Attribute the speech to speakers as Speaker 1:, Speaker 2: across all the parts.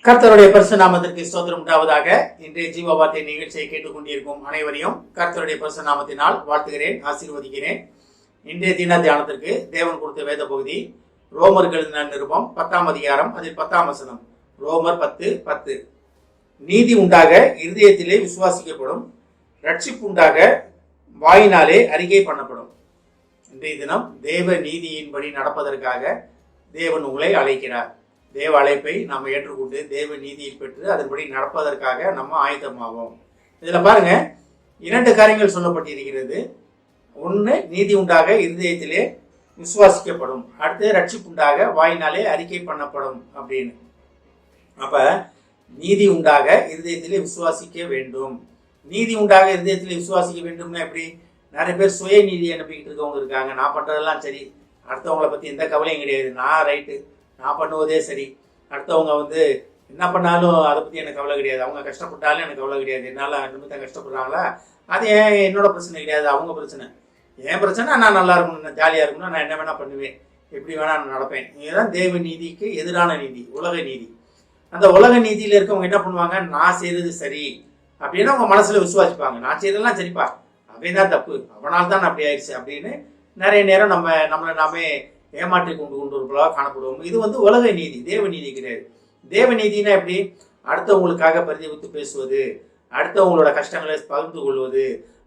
Speaker 1: கர்த்தருடைய பரிசு நாமத்திற்கு ஸ்தோத்திரம் உண்டாவதாக. இன்றைய ஜீவ வார்த்தை நிகழ்ச்சியை கேட்டுக்கொண்டிருக்கும் அனைவரையும் கர்த்தருடைய பரிசு நாமத்தினால் வாழ்த்துகிறேன், ஆசீர்வதிக்கிறேன். இன்றைய தின தியானத்திற்கு தேவன் கொடுத்த வேத பகுதி ரோமர்கள் நிருபம் 10ஆம் அதிகாரம், அதில் 10ஆம் வசனம். ரோமர் 10:10. நீதி உண்டாக இருதயத்திலே விசுவாசிக்கப்படும், ரட்சிப்பு உண்டாக வாயினாலே அறிக்கை பண்ணப்படும். இன்றைய தினம் தேவ நீதியின்படி நடப்பதற்காக தேவன் உங்களை அழைக்கிறார். தேவ அழைப்பை நாம் ஏற்றுக்கொண்டு தேவ நீதியை பெற்று அதன்படி நடப்பதற்காக நம்ம ஆயத்தமாவோம். இதில் பாருங்க, 2 காரியங்கள் சொல்லப்பட்டிருக்கிறது. ஒன்று, நீதி உண்டாக இருதயத்திலே விசுவாசிக்கப்படும், அடுத்து ரட்சிப்பு உண்டாக வாயினாலே அறிக்கை பண்ணப்படும் அப்படின்னு. அப்ப நீதி உண்டாக இருதயத்திலே விசுவாசிக்க வேண்டும். நீதி உண்டாக இருதயத்திலே விசுவாசிக்க வேண்டும்னா எப்படி? நிறைய பேர் சுய நீதியை நம்பிக்கிட்டு இருக்கவங்க இருக்காங்க. நான் பண்றதெல்லாம் சரி, அடுத்தவங்களை பத்தி எந்த கவலையும் கிடையாது, நான் ரைட்டு, நான் பண்ணுவதே சரி, அடுத்தவங்க என்ன பண்ணாலும் அதை பற்றி எனக்கு கவலை கிடையாது, அவங்க கஷ்டப்பட்டாலும் எனக்கு கவலை கிடையாது, என்னால் நிமித்தம் கஷ்டப்படுறாங்களா அது என்னோட பிரச்சனை கிடையாது, அவங்க பிரச்சனை. என் பிரச்சனை நான் நல்லா இருக்கணும், நான் ஜாலியாக இருக்கணும், நான் என்ன வேணால் பண்ணுவேன், எப்படி வேணால் நான் நடப்பேன். இதுதான் தேவ நீதிக்கு எதிரான நீதி, உலக நீதி. அந்த உலக நீதியில் இருக்கவங்க என்ன பண்ணுவாங்க? நான் செய்கிறது சரி அப்படின்னு அவங்க மனசில் விசுவாசிப்பாங்க. நான் செய்யறதெல்லாம் சரிப்பா, அவன் தான் தப்பு, அவனால் தான் அப்படி ஆயிடுச்சு அப்படின்னு நிறைய நேரம் நம்மளை நாமே ஏமாற்றி கொண்டிருப்பதாக காணப்படுவோம். இது உலக நீதி, தேவ நீதி கிடையாது. தேவ நீதினா எப்படி? அடுத்தவங்களுக்காக பரிதவித்து பேசுவது, அடுத்தவங்களோட கஷ்டங்களை பகிர்ந்து கொள்வது,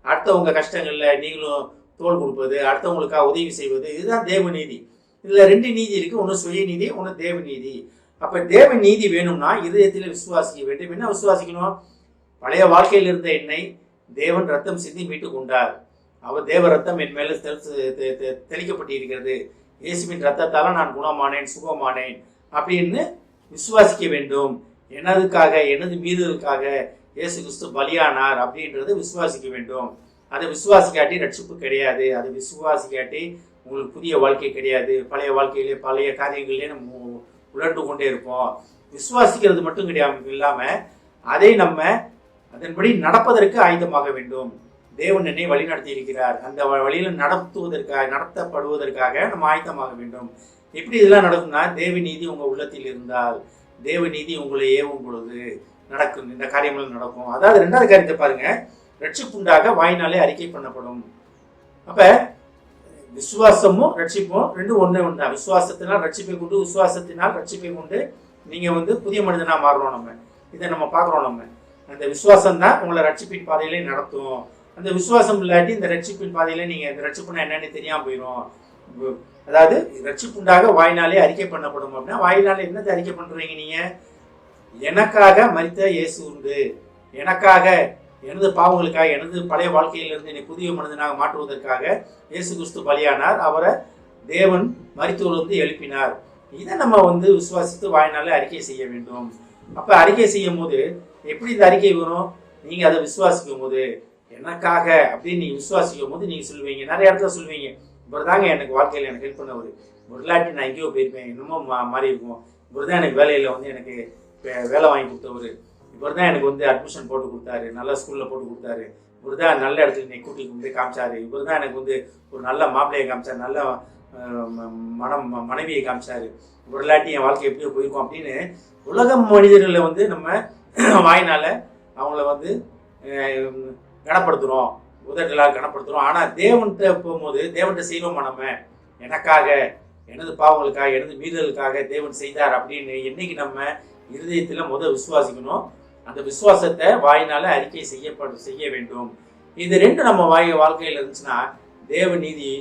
Speaker 1: அடுத்தவங்க கஷ்டங்களில் நீங்களும் தோள் கொடுப்பது, அடுத்தவங்களுக்காக உதவி செய்வது, இதுதான் தேவ நீதி. இதில் 2 நீதி இருக்கு, ஒன்று சுய நீதி, ஒன்று தேவ நீதி. அப்போ தேவ நீதி வேணும்னா இருதயத்தில் விசுவாசிக்க வேண்டும். என்ன விசுவாசிக்கணும்? பழைய வாழ்க்கையில் இருந்த என்னை தேவன் ரத்தம் சிந்தி மீட்டு கொண்டார், அவர் தேவ ரத்தம் என் மேலே தெளிக்கப்பட்டிருக்கிறது, இயேசுவின் ரத்தத்தால நான் குணமானேன், சுகமானேன் அப்படின்னு விசுவாசிக்க வேண்டும். எனதுக்காக, எனது மீதுக்காக இயேசு கிறிஸ்து பலியானார் அப்படின்றது விசுவாசிக்க வேண்டும். அதை விசுவாசிக்காட்டி ரட்சிப்பு கிடையாது. அதை விசுவாசிக்காட்டி உங்களுக்கு புதிய வாழ்க்கை கிடையாது. பழைய வாழ்க்கையிலே பழைய காரியங்களிலே நம்ம உழண்டு கொண்டே இருப்போம். விசுவாசிக்கிறது மட்டும் இல்லாமல் அதை நம்ம அதன்படி நடப்பதற்கு ஆயத்தமாக வேண்டும். தேவன் என்னை வழி நடத்தி இருக்கிறார், அந்த வழியில் நடத்தப்படுவதற்காக நம்ம ஆயத்தமாக வேண்டும். எப்படி இதெல்லாம் நடக்கும்னா, தேவ நீதி உங்க உள்ளத்தில் இருந்தால், தேவ நீதி உங்களை ஏவும் பொழுது நடக்கும், இந்த காரியங்கள் நடக்கும். அதாவது 2வது காரியத்தை பாருங்க, ரட்சிப்பு உண்டாக வாயினாலே அறிக்கை பண்ணப்படும். அப்ப விசுவாசமும் ரட்சிப்பும் 2 ஒன்று தான். விசுவாசத்தினால் ரட்சிப்பை கொண்டு, விசுவாசத்தினால் ரட்சிப்பை கொண்டு நீங்க புதிய மனிதனா மாறுறோம். நம்ம இதை நம்ம பார்க்குறோம். நம்ம அந்த விசுவாசம் தான் உங்களை ரட்சிப்பின் பாதையிலே நடத்தும். அந்த விசுவாசம் இல்லாட்டி இந்த ரட்சிப்பின் பாதையில நீங்க இந்த ரட்சிப்புனா என்னன்னு தெரியாம போயிடும். அதாவது ரட்சிப்பு உண்டாக வாயினாலே அறிக்கை பண்ணப்படும் அப்படின்னா, வாயினால என்னத்தை அறிக்கை பண்றீங்க? நீங்க எனக்காக மரித்த இயேசு உண்டு, எனக்காக, எனது பாவங்களுக்காக, எனது பழைய வாழ்க்கையிலிருந்து என்னை புதிய மனிதனாக மாற்றுவதற்காக இயேசு கிறிஸ்து பலியானார், அவரை தேவன் மரித்தோரிலிருந்து எழுப்பினார். இதை நம்ம விசுவாசித்து வாயினாலே அறிக்கை செய்ய வேண்டும். அப்ப அறிக்கை செய்யும் போது எப்படி இந்த அறிக்கை வரும்? நீங்க அதை விசுவாசிக்கும் போது, எனக்காக அப்படின்னு நீங்க விசுவாசிக்கும் போது நீங்க சொல்லுவீங்க, நிறைய இடத்துல சொல்லுவீங்க, இவர்தாங்க எனக்கு வாழ்க்கையில் எனக்கு ஹெல்ப் பண்ணவர், இல்லாட்டி நான் எங்கேயோ போயிருப்பேன், இன்னமும் மாறி இருக்கும், இவர்தான் எனக்கு வேலையில் எனக்கு வேலை வாங்கி கொடுத்தவர், இவர்தான் எனக்கு அட்மிஷன் போட்டு கொடுத்தாரு, நல்ல ஸ்கூல்ல போட்டு கொடுத்தாரு, இவர்தான் நல்ல இடத்துல நீ கூட்டி கொண்டு காமிச்சாரு, இவர்தான் எனக்கு ஒரு நல்ல மாப்பிள்ளையை காமிச்சாரு, நல்ல மனைவியை காமிச்சாரு, இவர் இல்லாட்டி என் வாழ்க்கை எப்படியோ போயிருக்கும் அப்படின்னு உலக மனிதர்களை நம்ம வாயினால அவங்கள கனப்படுத்துறோம், உதட்டலாக கனப்படுத்துறோம். ஆனா தேவன்கிட்ட போகும்போது தேவன்கிட்ட செய்வோமா? நம்ம எனக்காக, எனது பாவங்களுக்காக, எனது மீறலுக்காக தேவன் செய்தார் அப்படின்னு என்னைக்கு நம்ம இருதயத்துல விசுவாசிக்கணும். அந்த விசுவாசத்தை வாயினால அறிக்கை செய்ய வேண்டும். இது 2 நம்ம வாழ்க்கையில இருந்துச்சுன்னா தேவ நீதி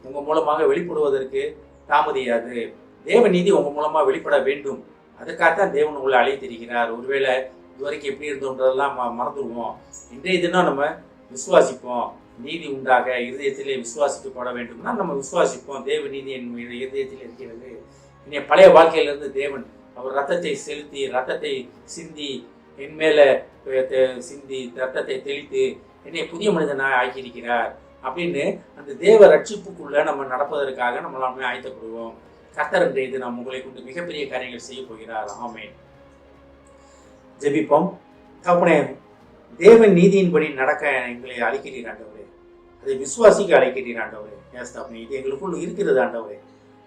Speaker 1: உங்க மூலமாக வெளிப்படுவதற்கு தாமதியாது. தேவ நீதி உங்க மூலமா வெளிப்பட வேண்டும். அதுக்காகத்தான் தேவன் உங்களை அழைத்திருக்கிறார். ஒருவேளை இதுவரைக்கும் எப்படி இருந்தோன்றதெல்லாம் மறந்துடுவோம். இன்றைய தினம் நம்ம விசுவாசிப்போம். நீதி உண்டாக இருதயத்திலே விசுவாசிக்கப்பட வேண்டும்னா நம்ம விசுவாசிப்போம். தேவ நீதி என் இருதயத்தில் இருக்கிறது. இனி பழைய வாழ்க்கையிலிருந்து தேவன் அவர் ரத்தத்தை செலுத்தி, ரத்தத்தை சிந்தி, என் மேல சிந்தி, ரத்தத்தை தெளித்து என்னை புதிய மனிதனாக ஆக்கியிருக்கிறார் அப்படின்னு அந்த தேவ ரட்சிப்புக்குள்ள நம்ம நடப்பதற்காக நம்மளாமே ஆயத்தப்படுவோம். கர்த்தர் இன்றைய தினம் உங்களை கொண்டு மிகப்பெரிய காரியங்கள் செய்ய போகிறார். ஆமென். ஜெபிப்போம். தகப்பனே, தேவன் நீதியின்படி நடக்க எங்களை அழைக்கிறீர் ஆண்டவரே, அதை விசுவாசிக்க அழைக்கிறீர் ஆண்டவரே. ஏஸ் தகப்பனே, இது எங்களுக்குள் இருக்கிறது ஆண்டவரே,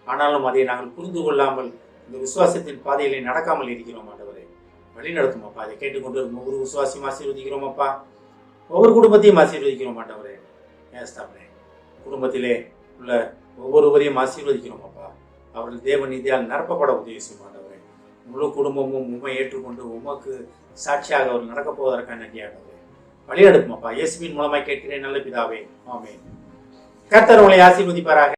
Speaker 1: ஆனாலும் அதை நாங்கள் புரிந்து கொள்ளாமல் இந்த விசுவாசத்தின் பாதையிலே நடக்காமல் இருக்கிறோம் ஆண்டவரே. வழி நடத்தும் அப்பா. அதை கேட்டுக்கொண்டு இருக்கும் ஒவ்வொரு விசுவாசியும் ஆசீர்வதிக்கிறோம் அப்பா. ஒவ்வொரு குடும்பத்தையும் ஆசீர்வதிக்கிறோம் ஆண்டவரே. ஏஸ்தாப்பனே, குடும்பத்திலே உள்ள ஒவ்வொருவரையும் ஆசீர்வதிக்கிறோம் அப்பா. அவர்கள் தேவ நீதியால் நிரப்பப்பட உதவி செய்யும் ஆண்டவரே. முழு குடும்பமும் உண்மை ஏற்றுக்கொண்டு உமக்கு சாட்சியாக அவர்கள் நடக்கப் போவதற்கான நன்றி ஆண்டவரே. வழி நடத்தும் அப்பா. இயேசுவின் மூலமாய் கேட்கிறேன் நல்ல பிதாவே, ஆமென். கர்த்தர் உங்களை ஆசீர்வதிப்பாராக.